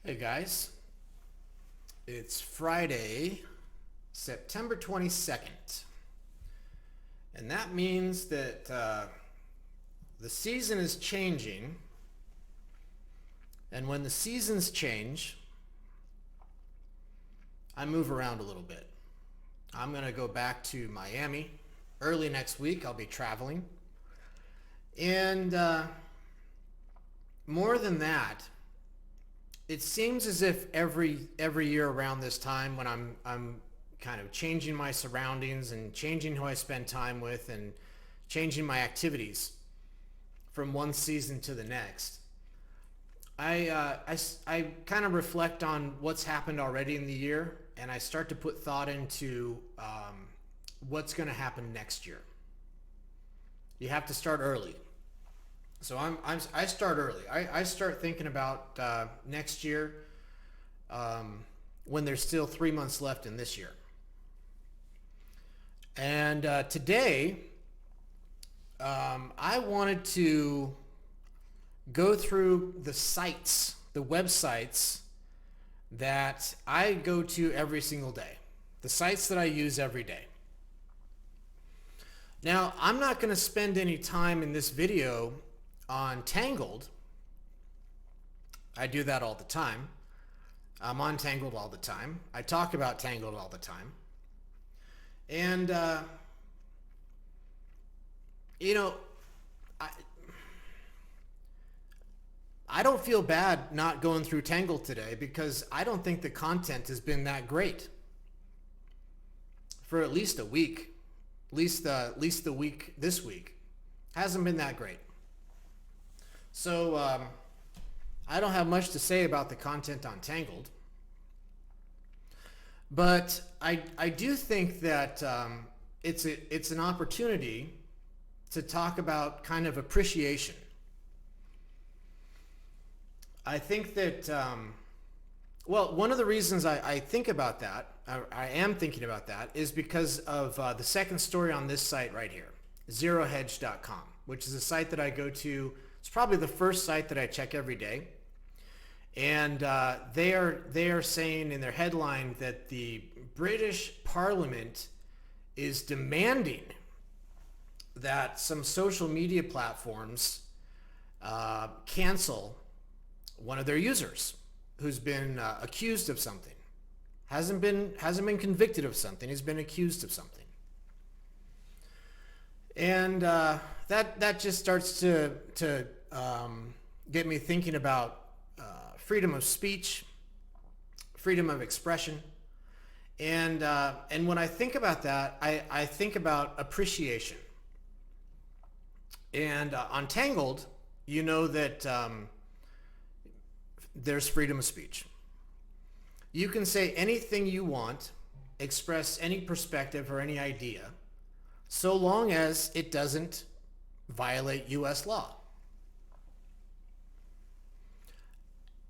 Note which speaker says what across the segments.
Speaker 1: Hey guys, it's Friday, September 22nd, and that means that the season is changing, and when the seasons change, I move around a little bit. I'm going to go back to Miami. Early next week, I'll be traveling. And more than that, it seems as if every year around this time when I'm kind of changing my surroundings and changing who I spend time with and changing my activities from one season to the next, I kind of reflect on what's happened already in the year, and I start to put thought into what's going to happen next year. You have to start early. So I start early. I start thinking about next year, when there's still 3 months left in this year. And today, I wanted to go through the websites that I go to every single day, the sites that I use every day. Now, I'm not going to spend any time in this video on Tangled. I do that all the time. I'm on Tangled all the time. I talk about Tangled all the time. And, you know, I, I don't feel bad not going through Tangled today because I don't think the content has been that great for at least a week. At least the week this week hasn't been that great. So I don't have much to say about the content on Tangled, but I do think that it's an opportunity to talk about kind of appreciation. I think that one of the reasons I think about that, I am thinking about that, is because of the second story on this site right here, zerohedge.com, which is a site that I go to. It's probably the first site that I check every day. And they are saying in their headline that the British Parliament is demanding that some social media platforms cancel one of their users who's been accused of something. Hasn't been convicted of something. He's been accused of something. And that just starts to get me thinking about freedom of speech, freedom of expression, and when I think about that, I think about appreciation. And on Tangled, you know that there's freedom of speech. You can say anything you want, express any perspective or any idea, so long as it doesn't violate U.S. law.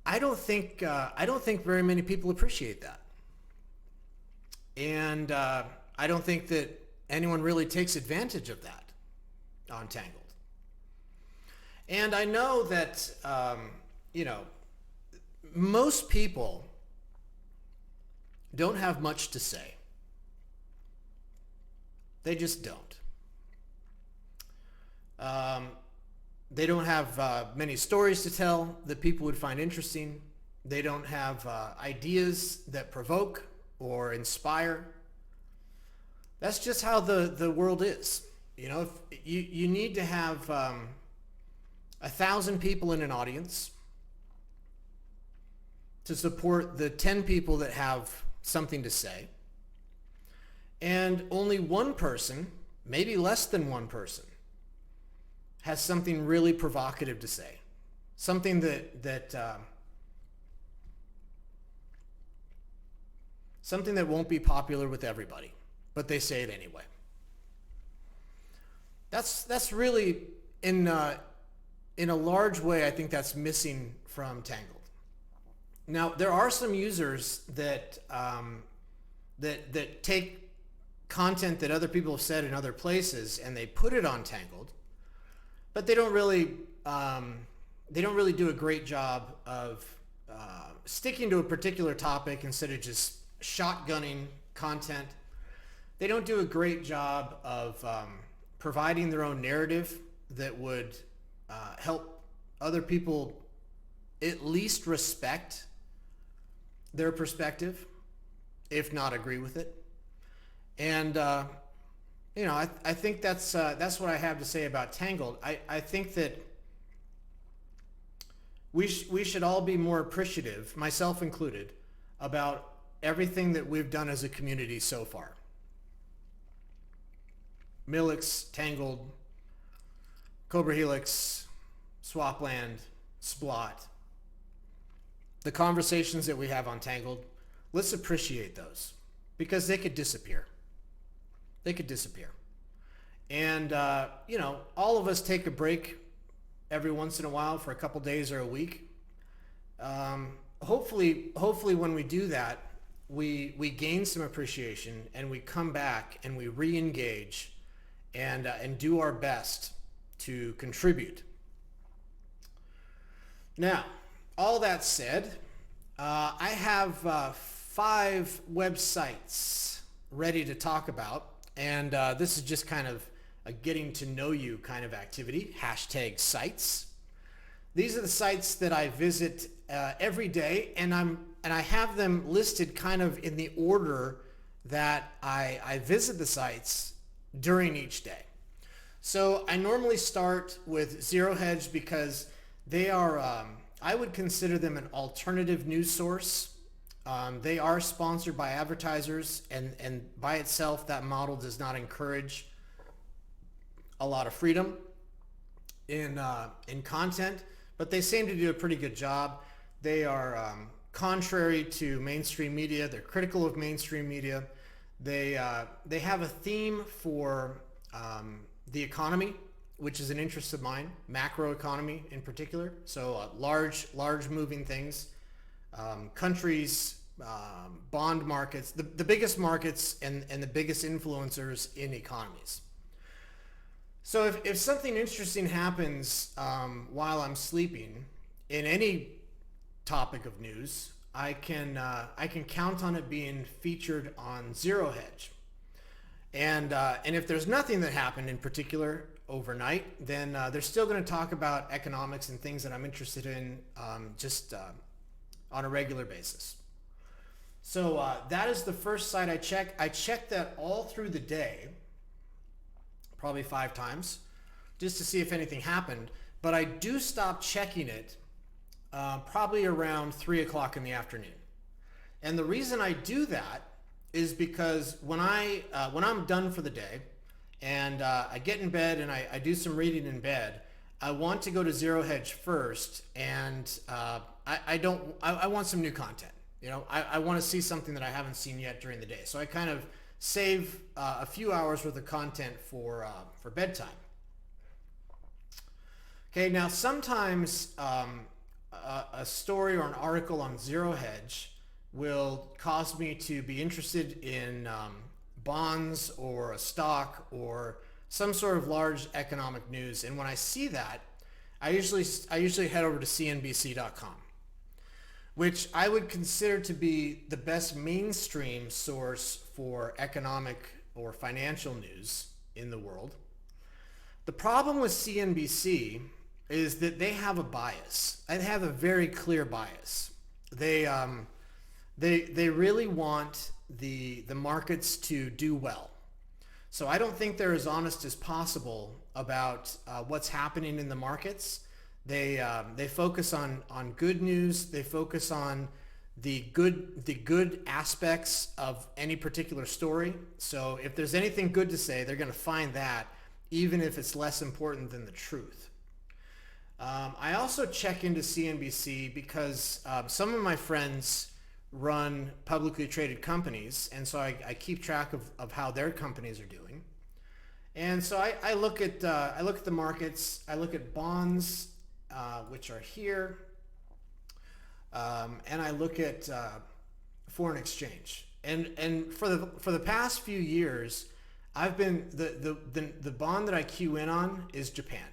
Speaker 1: I don't think very many people appreciate that, and I don't think that anyone really takes advantage of that on Tangled. And I know that most people don't have much to say. They just don't. They don't have many stories to tell that people would find interesting. They don't have ideas that provoke or inspire. That's just how the world is. If you need to have 1,000 people in an audience to support the 10 people that have something to say, and only one person, maybe less than one person, has something really provocative to say, something something that won't be popular with everybody, but they say it anyway. That's really in a large way, I think that's missing from Tangled. Now, there are some users that take content that other people have said in other places and they put it on Tangled, but they don't really do a great job of sticking to a particular topic instead of just shotgunning content. They don't do a great job of providing their own narrative that would help other people at least respect their perspective, if not agree with it. And I think that's what I have to say about Tangled. I think that we should all be more appreciative, myself included, about everything that we've done as a community so far. Millix, Tangled, Cobra Helix, Swapland, Splot, the conversations that we have on Tangled, let's appreciate those, because they could disappear. They could disappear. And, all of us take a break every once in a while for a couple days or a week. Hopefully when we do that, we gain some appreciation and we come back and we re-engage and do our best to contribute. Now, all that said, I have 5 websites ready to talk about, and this is just kind of a getting to know you kind of activity, #sites. These are the sites that I visit every day, and I have them listed kind of in the order that I visit the sites during each day. So I normally start with Zero Hedge because they are, I would consider them an alternative news source. They are sponsored by advertisers, and by itself, that model does not encourage a lot of freedom in content, but they seem to do a pretty good job. They are contrary to mainstream media. They're critical of mainstream media. They have a theme for the economy, which is an interest of mine, macroeconomy in particular. So large moving things, countries, bond markets, the biggest markets and the biggest influencers in economies. So if something interesting happens while I'm sleeping in any topic of news, I can count on it being featured on Zero Hedge. And if there's nothing that happened in particular overnight, then they're still going to talk about economics and things that I'm interested in just on a regular basis. So that is the first site I check. I check that all through the day, probably 5 times, just to see if anything happened. But I do stop checking it probably around 3 o'clock in the afternoon. And the reason I do that is because when I'm done for the day and I get in bed and I do some reading in bed, I want to go to Zero Hedge first, and I want some new content. I want to see something that I haven't seen yet during the day. So I kind of save a few hours worth of content for bedtime. Okay, now sometimes a story or an article on Zero Hedge will cause me to be interested in bonds or a stock or some sort of large economic news. And when I see that, I usually head over to CNBC.com, which I would consider to be the best mainstream source for economic or financial news in the world. The problem with CNBC is that they have a bias. They have a very clear bias. They really want the markets to do well. So I don't think they're as honest as possible about what's happening in the markets. They focus on good news. They focus on the good aspects of any particular story. So if there's anything good to say, they're going to find that, even if it's less important than the truth. I also check into CNBC because some of my friends run publicly traded companies, and so I keep track of how their companies are doing. And so I look at the markets. I look at bonds, which are here, and I look at foreign exchange. And for the past few years, I've been the bond that I cue in on is Japan.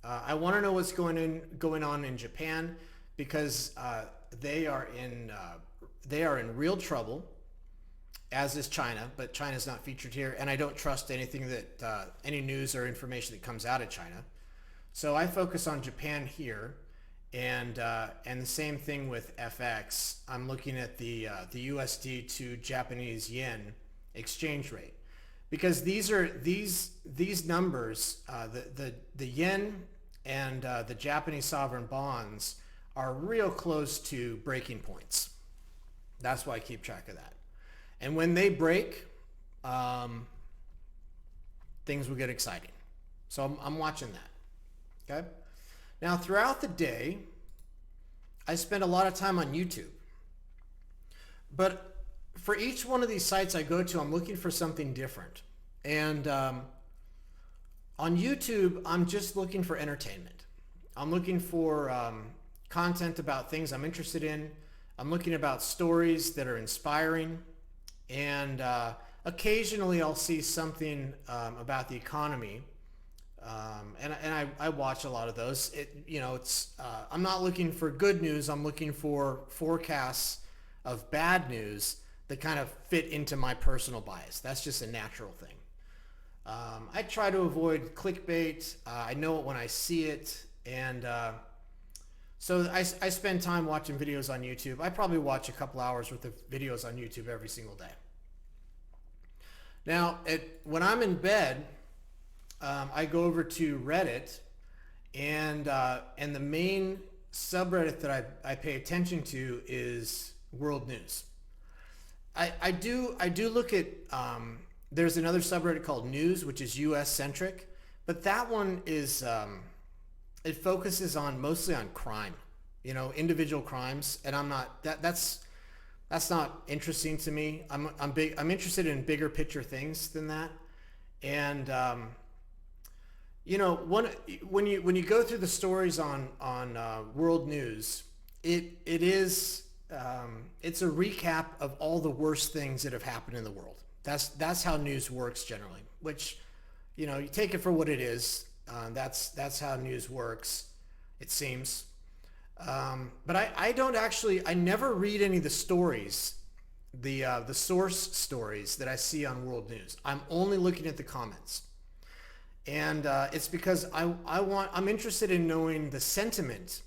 Speaker 1: I want to know what's going on in Japan because they are in real trouble, as is China, but China's not featured here, and I don't trust anything that any news or information that comes out of China. So I focus on Japan here, and the same thing with FX. I'm looking at the USD to Japanese yen exchange rate, because these numbers, the yen and the Japanese sovereign bonds are real close to breaking points. That's why I keep track of that. And when they break, things will get exciting. So I'm watching that. Okay. Now, throughout the day, I spend a lot of time on YouTube. But for each one of these sites I go to, I'm looking for something different. And on YouTube, I'm just looking for entertainment. I'm looking for content about things I'm interested in. I'm looking about stories that are inspiring. And occasionally I'll see something about the economy. And I watch a lot of those. I'm not looking for good news. I'm looking for forecasts of bad news that kind of fit into my personal bias. That's just a natural thing. I try to avoid clickbait. I know it when I see it. And so I spend time watching videos on YouTube. I probably watch a couple hours worth of videos on YouTube every single day. Now, when I'm in bed, I go over to Reddit, and the main subreddit that I pay attention to is world news. I do look at there's another subreddit called News, which is U.S. centric, but that one is it focuses mostly on crime, individual crimes, and I'm not that's not interesting to me. I'm interested in bigger picture things than that, and when you go through the stories on world news, it's a recap of all the worst things that have happened in the world. That's how news works generally. Which, you take it for what it is. That's how news works, it seems. But I never read any of the stories, the source stories that I see on world news. I'm only looking at the comments. And it's because I'm interested in knowing the sentiment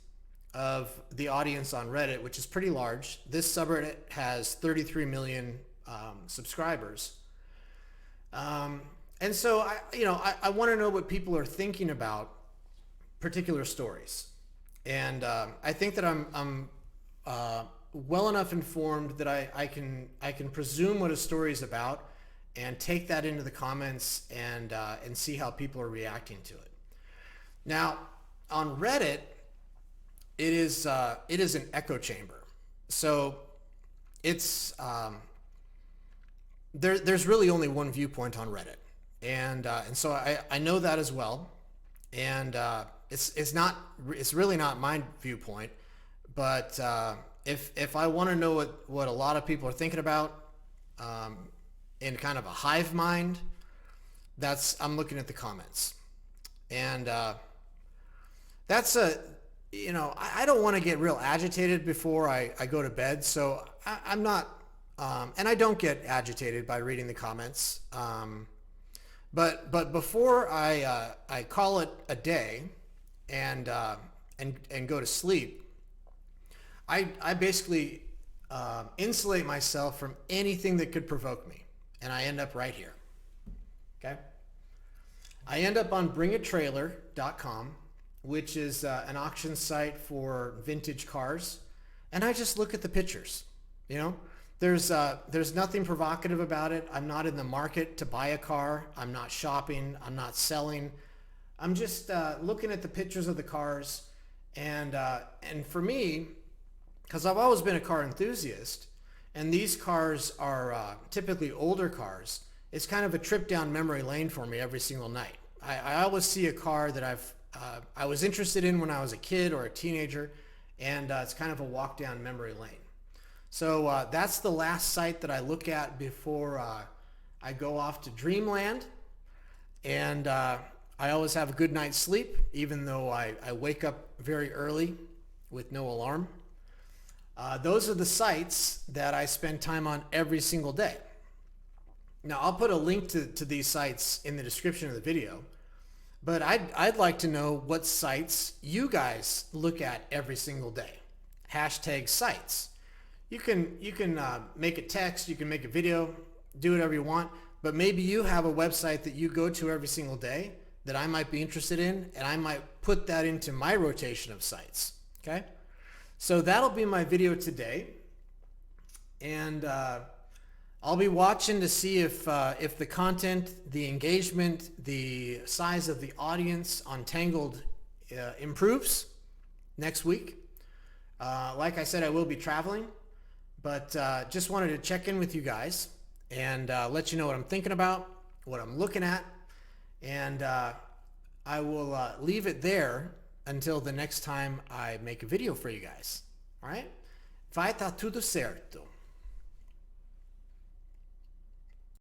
Speaker 1: of the audience on Reddit, which is pretty large. This subreddit has 33 million subscribers. And so I want to know what people are thinking about particular stories. And I think that I'm well enough informed that I can presume what a story is about, and take that into the comments and see how people are reacting to it. Now, on Reddit, it is an echo chamber. So it's there's really only one viewpoint on Reddit, and so I know that as well, and it's really not my viewpoint, but if I want to know what a lot of people are thinking about, in kind of a hive mind, I'm looking at the comments. And that's I don't want to get real agitated before I go to bed, so I'm not, and I don't get agitated by reading the comments. But before I call it a day and go to sleep, I basically insulate myself from anything that could provoke me. And I end up right here. Okay? I end up on bringatrailer.com, which is an auction site for vintage cars. And I just look at the pictures. There's nothing provocative about it. I'm not in the market to buy a car. I'm not shopping. I'm not selling. I'm just looking at the pictures of the cars. And for me, because I've always been a car enthusiast, and these cars are typically older cars, it's kind of a trip down memory lane for me every single night. I always see a car that I was interested in when I was a kid or a teenager, and it's kind of a walk down memory lane. So that's the last site that I look at before I go off to dreamland, and I always have a good night's sleep, even though I wake up very early with no alarm. Those are the sites that I spend time on every single day. Now, I'll put a link to these sites in the description of the video, but I'd like to know what sites you guys look at every single day. Hashtag sites. You can make a text, you can make a video, do whatever you want, but maybe you have a website that you go to every single day that I might be interested in, and I might put that into my rotation of sites. Okay? So that'll be my video today, and I'll be watching to see if the content, the engagement, the size of the audience on Tangled improves next week. Like I said, I will be traveling, but just wanted to check in with you guys and let you know what I'm thinking about, what I'm looking at, and I will leave it there until the next time I make a video for you guys. All right? Vai tá tudo certo.